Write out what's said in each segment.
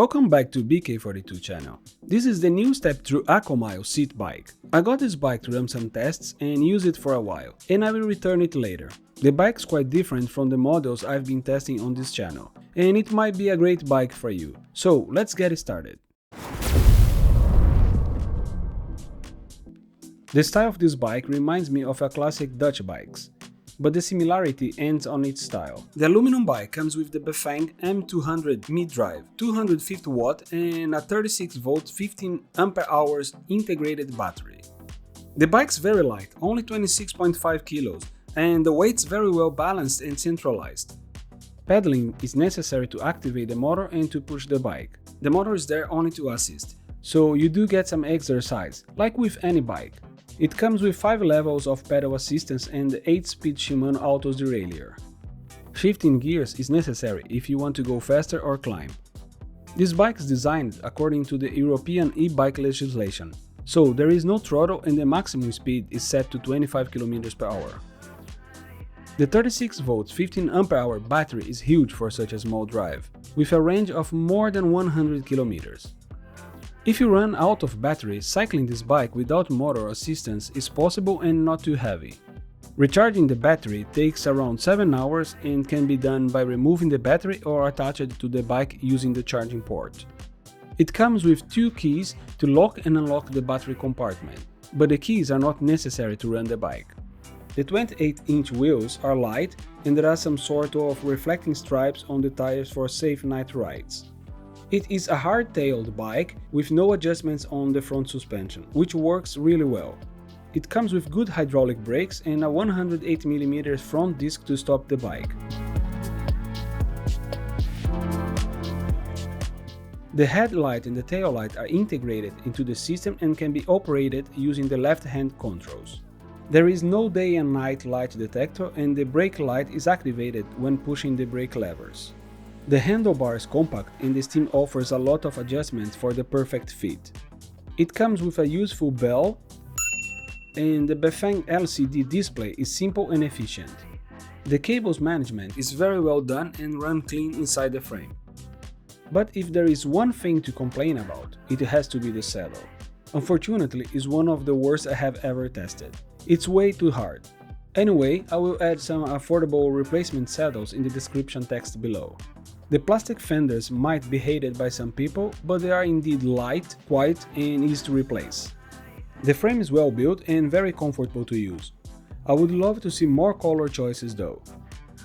Welcome back to BK42 channel. This is the new step through Accolmile City Bike. I got this bike to run some tests and use it for a while, and I will return it later. The bike's quite different from the models I've been testing on this channel, and it might be a great bike for you. So let's get started. The style of this bike reminds me of a classic Dutch bikes, but the similarity ends on its style. The aluminum bike comes with the Bafang M200 mid-drive, 250 watt and a 36 volt 15 ampere hours integrated battery. The bike's very light, only 26.5 kilos, and the weight's very well balanced and centralized. Pedaling is necessary to activate the motor and to push the bike. The motor is there only to assist, so you do get some exercise, like with any bike. It comes with 5 levels of pedal assistance and the 8-speed Shimano Altus Derailleur. Shifting gears is necessary if you want to go faster or climb. This bike is designed according to the European e-bike legislation, so there is no throttle and the maximum speed is set to 25 km per hour. The 36 volts 15 ampere hour battery is huge for such a small drive, with a range of more than 100 km. If you run out of battery, cycling this bike without motor assistance is possible and not too heavy. Recharging the battery takes around 7 hours and can be done by removing the battery or attach it to the bike using the charging port. It comes with 2 keys to lock and unlock the battery compartment, but the keys are not necessary to run the bike. The 28-inch wheels are light and there are some sort of reflecting stripes on the tires for safe night rides. It is a hard-tailed bike with no adjustments on the front suspension, which works really well. It comes with good hydraulic brakes and a 108mm front disc to stop the bike. The headlight and the taillight are integrated into the system and can be operated using the left-hand controls. There is no day and night light detector and the brake light is activated when pushing the brake levers. The handlebar is compact and the stem offers a lot of adjustments for the perfect fit. It comes with a useful bell and the Bafang LCD display is simple and efficient. The cables management is very well done and run clean inside the frame. But if there is one thing to complain about, it has to be the saddle. Unfortunately, it's one of the worst I have ever tested. It's way too hard. Anyway, I will add some affordable replacement saddles in the description text below. The plastic fenders might be hated by some people, but they are indeed light, quiet and easy to replace. The frame is well built and very comfortable to use. I would love to see more color choices though.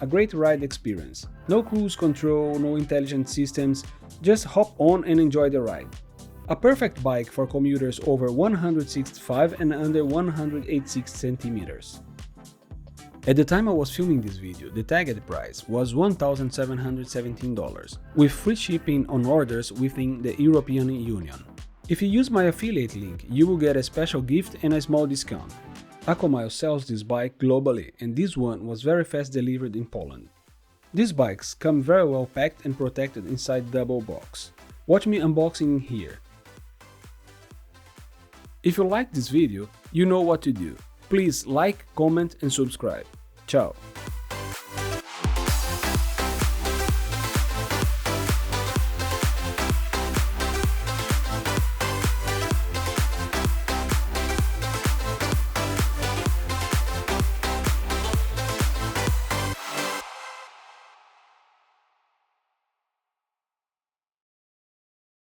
A great ride experience. No cruise control, no intelligent systems, just hop on and enjoy the ride. A perfect bike for commuters over 165 and under 186 centimeters. At the time I was filming this video, the tagged price was $1,717, with free shipping on orders within the European Union. If you use my affiliate link, you will get a special gift and a small discount. Accolmile sells this bike globally and this one was very fast delivered in Poland. These bikes come very well packed and protected inside double box. Watch me unboxing here. If you liked this video, you know what to do. Please like, comment and subscribe. Ciao!